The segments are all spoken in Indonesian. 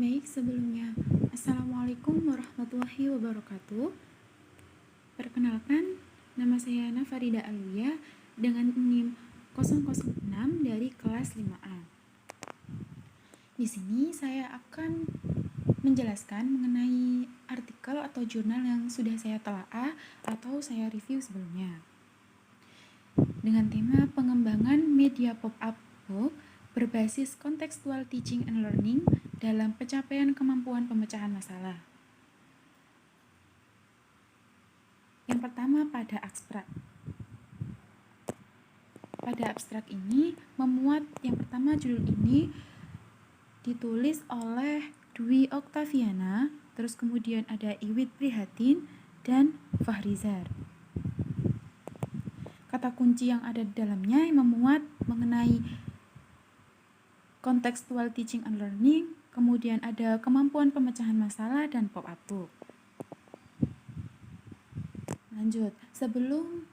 Baik, sebelumnya Assalamualaikum warahmatullahi wabarakatuh. Perkenalkan, nama saya Ana Farida Alwiya dengan NIM 006 dari kelas 5A. Di sini saya akan menjelaskan mengenai artikel atau jurnal yang sudah saya telaah atau saya review sebelumnya. Dengan tema pengembangan media pop-up book berbasis contextual teaching and learning dalam pencapaian kemampuan pemecahan masalah. Yang pertama pada abstrak. Pada abstrak ini memuat yang pertama judul ini ditulis oleh Dwi Oktaviana, terus kemudian ada Iwit Prihatin dan Fahrizar. Kata kunci yang ada di dalamnya memuat mengenai contextual teaching and learning, kemudian ada kemampuan pemecahan masalah dan pop-up book. Lanjut, sebelum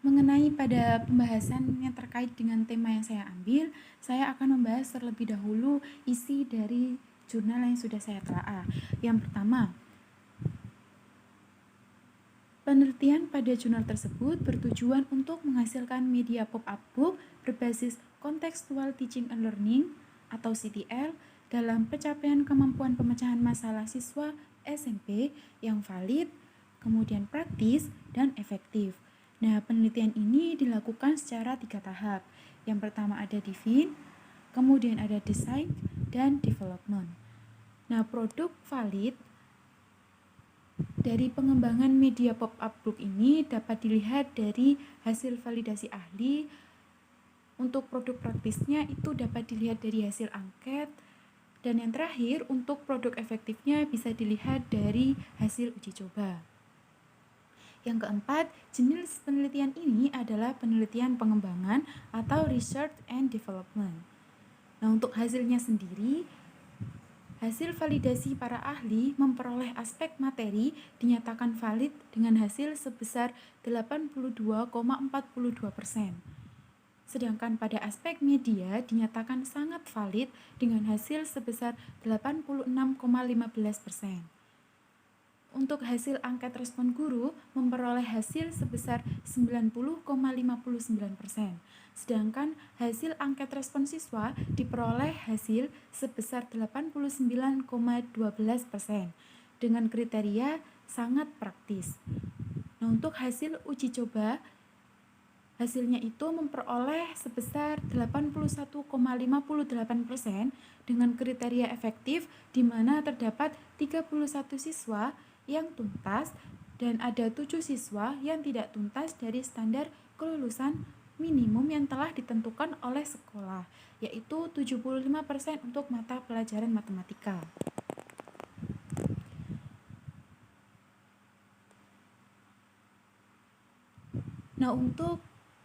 mengenai pada pembahasan yang terkait dengan tema yang saya ambil, saya akan membahas terlebih dahulu isi dari jurnal yang sudah saya telaah. Yang pertama, penelitian pada jurnal tersebut bertujuan untuk menghasilkan media pop-up book berbasis contextual teaching and learning atau CTL dalam pencapaian kemampuan pemecahan masalah siswa SMP yang valid, kemudian praktis, dan efektif. Nah, penelitian ini dilakukan secara 3 tahap. Yang pertama ada define, kemudian ada design, dan development. Nah, produk valid dari pengembangan media pop-up book ini dapat dilihat dari hasil validasi ahli. Untuk produk praktisnya itu dapat dilihat dari hasil angket. Dan yang terakhir, untuk produk efektifnya bisa dilihat dari hasil uji coba. Yang keempat, jenis penelitian ini adalah penelitian pengembangan atau research and development. Nah, untuk hasilnya sendiri, hasil validasi para ahli memperoleh aspek materi dinyatakan valid dengan hasil sebesar 82,42%. Sedangkan pada aspek media dinyatakan sangat valid dengan hasil sebesar 86,15%. Untuk hasil angket respon guru memperoleh hasil sebesar 90,59%. Sedangkan hasil angket respon siswa diperoleh hasil sebesar 89,12% dengan kriteria sangat praktis. Nah, untuk hasil uji coba hasilnya itu memperoleh sebesar 81,58% dengan kriteria efektif di mana terdapat 31 siswa yang tuntas dan ada 7 siswa yang tidak tuntas dari standar kelulusan minimum yang telah ditentukan oleh sekolah, yaitu 75% untuk mata pelajaran matematika. Nah, untuk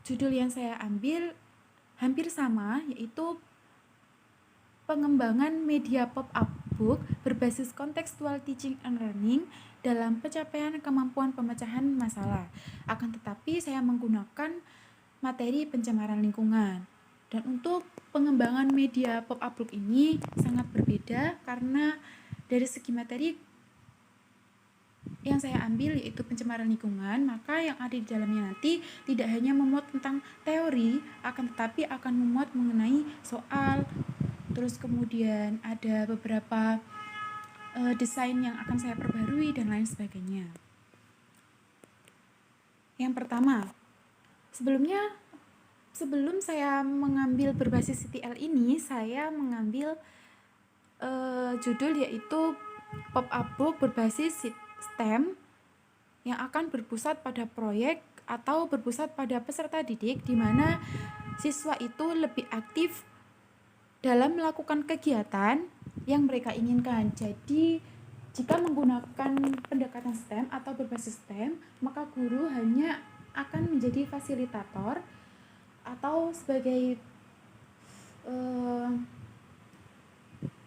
judul yang saya ambil hampir sama, yaitu pengembangan media pop-up book berbasis contextual teaching and learning dalam pencapaian kemampuan pemecahan masalah. Akan tetapi saya menggunakan materi pencemaran lingkungan. Dan untuk pengembangan media pop-up book ini sangat berbeda karena dari segi materi yang saya ambil yaitu pencemaran lingkungan, maka yang ada di dalamnya nanti tidak hanya memuat tentang teori, akan tetapi akan memuat mengenai soal, terus kemudian ada beberapa desain yang akan saya perbarui dan lain sebagainya. Yang pertama, sebelum saya mengambil berbasis CTL ini, saya mengambil judul yaitu pop-up book berbasis STEM yang akan berpusat pada proyek atau berpusat pada peserta didik di mana siswa itu lebih aktif dalam melakukan kegiatan yang mereka inginkan. Jadi, jika menggunakan pendekatan STEM atau berbasis STEM, maka guru hanya akan menjadi fasilitator atau sebagai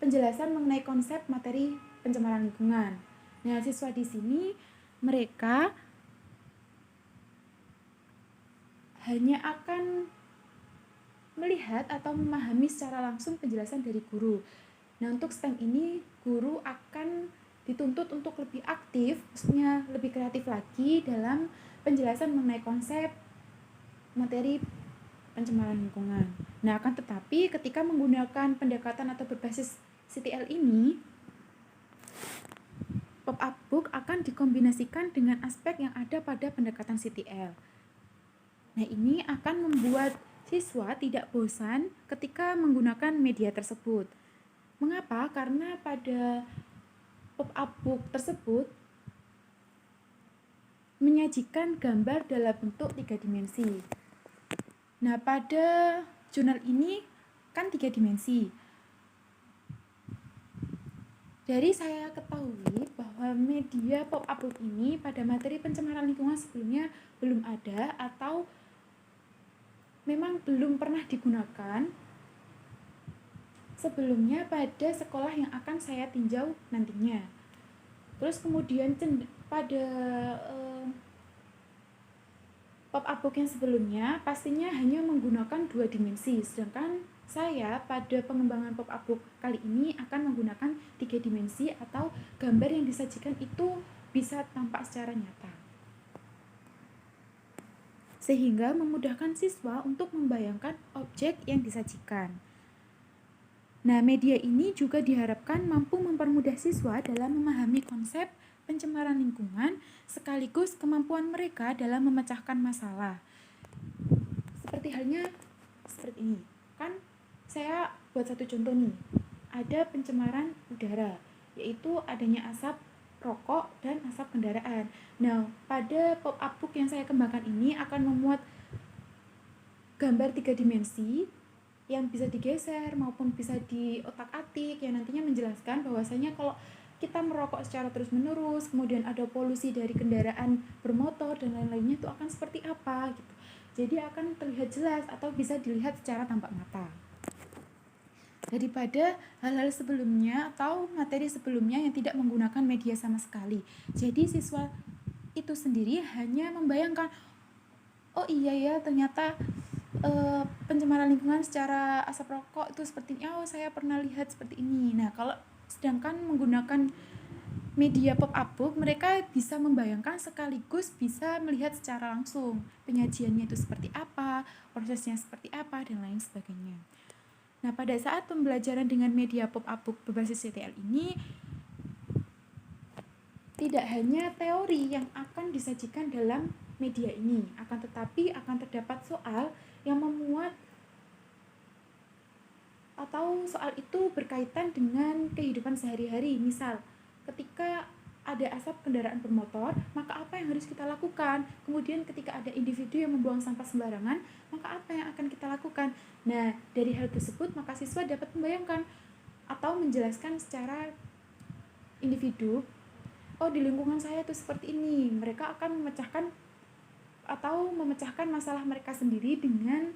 penjelasan mengenai konsep materi pencemaran lingkungan. Nah, siswa di sini mereka hanya akan melihat atau memahami secara langsung penjelasan dari guru. Nah, untuk STEM ini guru akan dituntut untuk lebih aktif, maksudnya lebih kreatif lagi dalam penjelasan mengenai konsep materi pencemaran lingkungan. Nah, akan tetapi ketika menggunakan pendekatan atau berbasis CTL ini, pop-up book akan dikombinasikan dengan aspek yang ada pada pendekatan CTL. Nah, ini akan membuat siswa tidak bosan ketika menggunakan media tersebut. Mengapa? Karena pada pop-up book tersebut menyajikan gambar dalam bentuk 3 dimensi. Nah, pada jurnal ini kan 3 dimensi. Dari saya ketahui bahwa media pop-up book ini pada materi pencemaran lingkungan sebelumnya belum ada atau memang belum pernah digunakan sebelumnya pada sekolah yang akan saya tinjau nantinya. Terus kemudian pada pop-up book yang sebelumnya pastinya hanya menggunakan 2 dimensi, sedangkan saya pada pengembangan pop-up book kali ini akan menggunakan 3 dimensi atau gambar yang disajikan itu bisa tampak secara nyata, sehingga memudahkan siswa untuk membayangkan objek yang disajikan. Nah, media ini juga diharapkan mampu mempermudah siswa dalam memahami konsep pencemaran lingkungan sekaligus kemampuan mereka dalam memecahkan masalah. Seperti halnya seperti ini. Kan saya buat satu contoh nih. Ada pencemaran udara, yaitu adanya asap rokok dan asap kendaraan. Nah, pada pop-up book yang saya kembangkan ini akan memuat gambar 3 dimensi yang bisa digeser maupun bisa diotak-atik yang nantinya menjelaskan bahwasanya kalau kita merokok secara terus-menerus, kemudian ada polusi dari kendaraan bermotor dan lain-lainnya, itu akan seperti apa gitu. Jadi akan terlihat jelas atau bisa dilihat secara tampak mata. Daripada hal-hal sebelumnya atau materi sebelumnya yang tidak menggunakan media sama sekali. Jadi siswa itu sendiri hanya membayangkan, oh iya ya ternyata pencemaran lingkungan secara asap rokok itu seperti ini, oh saya pernah lihat seperti ini. Nah, kalau sedangkan menggunakan media pop-up book, mereka bisa membayangkan sekaligus bisa melihat secara langsung penyajiannya itu seperti apa, prosesnya seperti apa, dan lain sebagainya. Nah, pada saat pembelajaran dengan media pop-up book berbasis CTL ini, tidak hanya teori yang akan disajikan dalam media ini, akan tetapi akan terdapat soal yang memuat atau soal itu berkaitan dengan kehidupan sehari-hari. Misal, ketika ada asap kendaraan bermotor, maka apa yang harus kita lakukan? Kemudian ketika ada individu yang membuang sampah sembarangan, maka apa yang akan kita lakukan? Nah, dari hal tersebut maka siswa dapat membayangkan atau menjelaskan secara individu, oh di lingkungan saya itu seperti ini. Mereka akan memecahkan masalah mereka sendiri dengan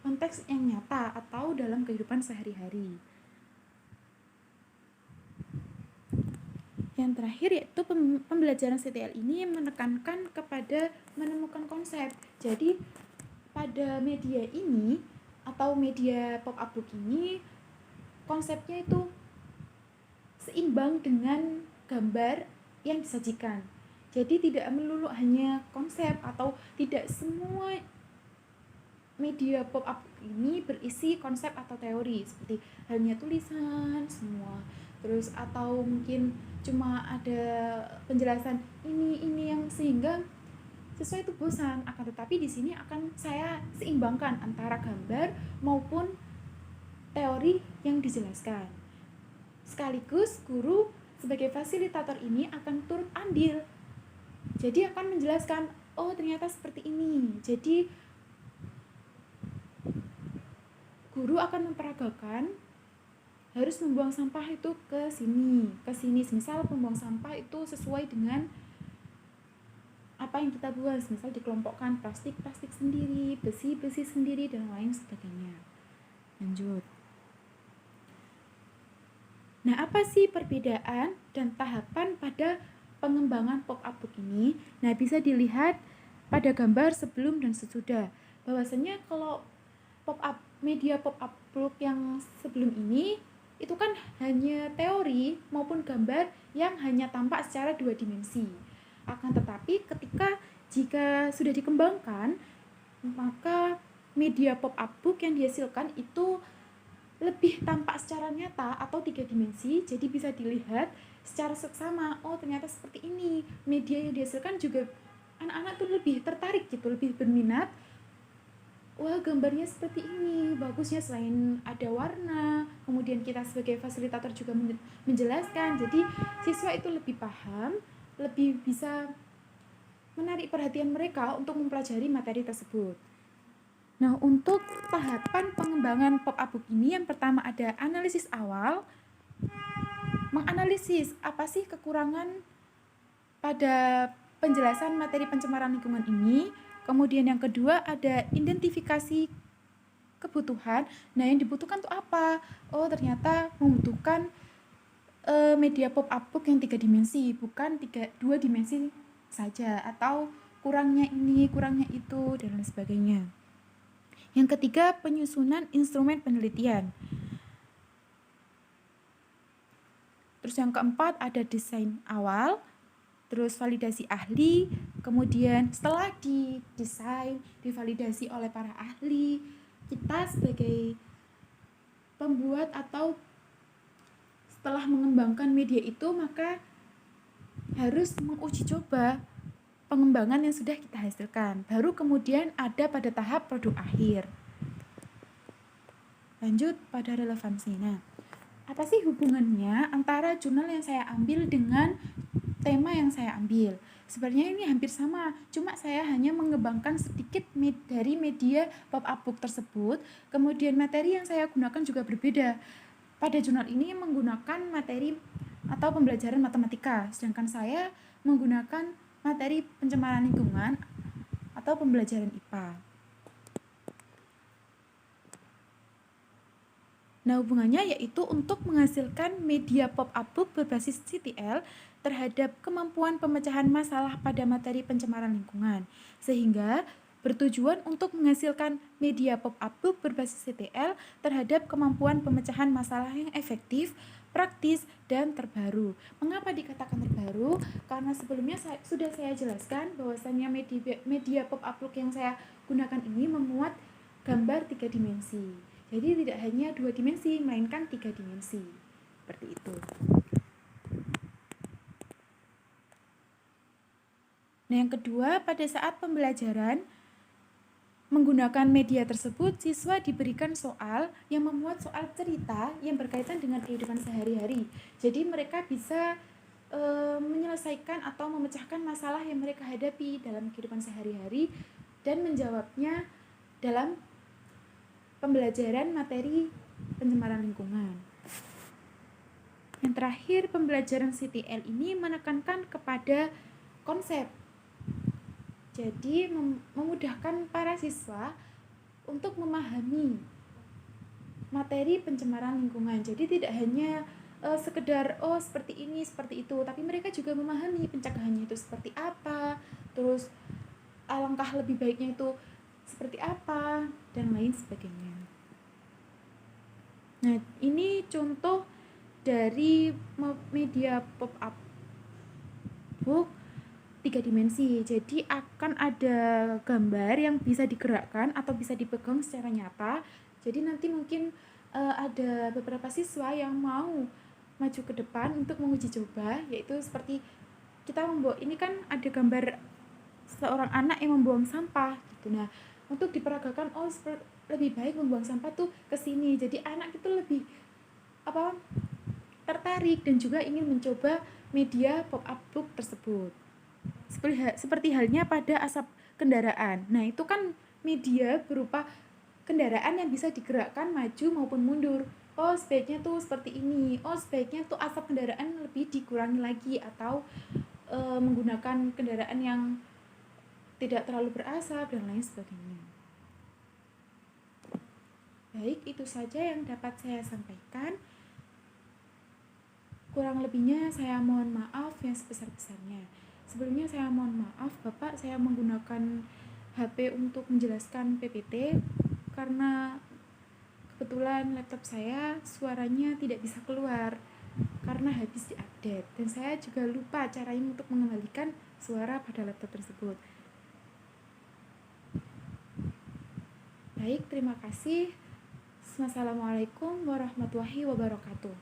konteks yang nyata atau dalam kehidupan sehari-hari. Yang terakhir yaitu pembelajaran CTL ini menekankan kepada menemukan konsep. Jadi pada media ini atau media pop-up book ini konsepnya itu seimbang dengan gambar yang disajikan. Jadi tidak melulu hanya konsep atau tidak semua media pop-up ini berisi konsep atau teori seperti hanya tulisan semua, terus atau mungkin cuma ada penjelasan ini yang sehingga siswa itu bosan. Akan tetapi di sini akan saya seimbangkan antara gambar maupun teori yang dijelaskan. Sekaligus guru sebagai fasilitator ini akan turut andil. Jadi akan menjelaskan, oh ternyata seperti ini. Jadi guru akan memperagakan harus membuang sampah itu ke sini. Misal pembuang sampah itu sesuai dengan apa yang kita buat. Misal dikelompokkan plastik sendiri, besi sendiri, dan lain sebagainya. Lanjut. Nah, apa sih perbedaan dan tahapan pada pengembangan pop-up book ini? Nah, bisa dilihat pada gambar sebelum dan sesudah. Bahwasanya kalau media pop-up book yang sebelum ini itu kan hanya teori maupun gambar yang hanya tampak secara 2 dimensi. Akan tetapi jika sudah dikembangkan, maka media pop-up book yang dihasilkan itu lebih tampak secara nyata atau 3 dimensi, jadi bisa dilihat secara seksama. Oh, ternyata seperti ini. Media yang dihasilkan juga anak-anak tuh lebih tertarik gitu, lebih berminat. Wah, gambarnya seperti ini, bagusnya. Selain ada warna, kemudian kita sebagai fasilitator juga menjelaskan, jadi siswa itu lebih paham, lebih bisa menarik perhatian mereka untuk mempelajari materi tersebut. Nah, untuk tahapan pengembangan pop-up book ini, yang pertama ada analisis awal, menganalisis apa sih kekurangan pada penjelasan materi pencemaran lingkungan ini. Kemudian yang kedua ada identifikasi kebutuhan. Nah, yang dibutuhkan tuh apa? Oh, ternyata membutuhkan media pop-up book yang 3 dimensi, bukan 2 dimensi saja, atau kurangnya ini, kurangnya itu, dan lain sebagainya. Yang ketiga, penyusunan instrumen penelitian. Terus yang keempat ada desain awal, terus validasi ahli, kemudian setelah didesain, divalidasi oleh para ahli, kita sebagai pembuat atau setelah mengembangkan media itu, maka harus menguji coba pengembangan yang sudah kita hasilkan. Baru kemudian ada pada tahap produk akhir. Lanjut pada relevansi. Nah, apa sih hubungannya antara jurnal yang saya ambil dengan tema yang saya ambil? Sebenarnya ini hampir sama, cuma saya hanya mengembangkan sedikit dari media pop-up book tersebut. Kemudian materi yang saya gunakan juga berbeda. Pada jurnal ini menggunakan materi atau pembelajaran matematika, sedangkan saya menggunakan materi pencemaran lingkungan atau pembelajaran IPA. Nah, hubungannya yaitu untuk menghasilkan media pop-up book berbasis CTL terhadap kemampuan pemecahan masalah pada materi pencemaran lingkungan, sehingga bertujuan untuk menghasilkan media pop-up book berbasis CTL terhadap kemampuan pemecahan masalah yang efektif, praktis, dan terbaru. Mengapa dikatakan terbaru? Karena sebelumnya sudah saya jelaskan bahwasannya media pop-up book yang saya gunakan ini memuat gambar 3 dimensi. Jadi tidak hanya 2 dimensi, melainkan 3 dimensi. Seperti itu. Nah, yang kedua, pada saat pembelajaran menggunakan media tersebut, siswa diberikan soal yang memuat soal cerita yang berkaitan dengan kehidupan sehari-hari. Jadi mereka bisa menyelesaikan atau memecahkan masalah yang mereka hadapi dalam kehidupan sehari-hari dan menjawabnya dalam pembelajaran materi pencemaran lingkungan. Yang terakhir, pembelajaran CTL ini menekankan kepada konsep. Jadi memudahkan para siswa untuk memahami materi pencemaran lingkungan. Jadi tidak hanya sekedar seperti ini, seperti itu, tapi mereka juga memahami pencegahannya itu seperti apa, terus alangkah lebih baiknya itu seperti apa, dan lain sebagainya. Nah, ini contoh dari media pop-up book 3 dimensi. Jadi akan ada gambar yang bisa digerakkan atau bisa dipegang secara nyata. Jadi nanti mungkin ada beberapa siswa yang mau maju ke depan untuk menguji coba, yaitu seperti kita membawa, ini kan ada gambar seorang anak yang membuang sampah gitu. Nah, untuk diperagakan lebih baik membuang sampah tuh ke sini. Jadi anak itu lebih tertarik dan juga ingin mencoba media pop-up book tersebut. Seperti halnya pada asap kendaraan. Nah, itu kan media berupa kendaraan yang bisa digerakkan maju maupun mundur. Oh, sebaiknya tuh seperti ini. Oh, sebaiknya tuh asap kendaraan lebih dikurangi lagi, atau menggunakan kendaraan yang tidak terlalu berasap dan lain sebagainya. Baik, itu saja yang dapat saya sampaikan. Kurang lebihnya saya mohon maaf yang sebesar-besarnya. Sebelumnya saya mohon maaf Bapak, saya menggunakan HP untuk menjelaskan PPT karena kebetulan laptop saya suaranya tidak bisa keluar karena habis diupdate, dan saya juga lupa caranya untuk mengembalikan suara pada laptop tersebut. Baik, terima kasih. Wassalamualaikum warahmatullahi wabarakatuh.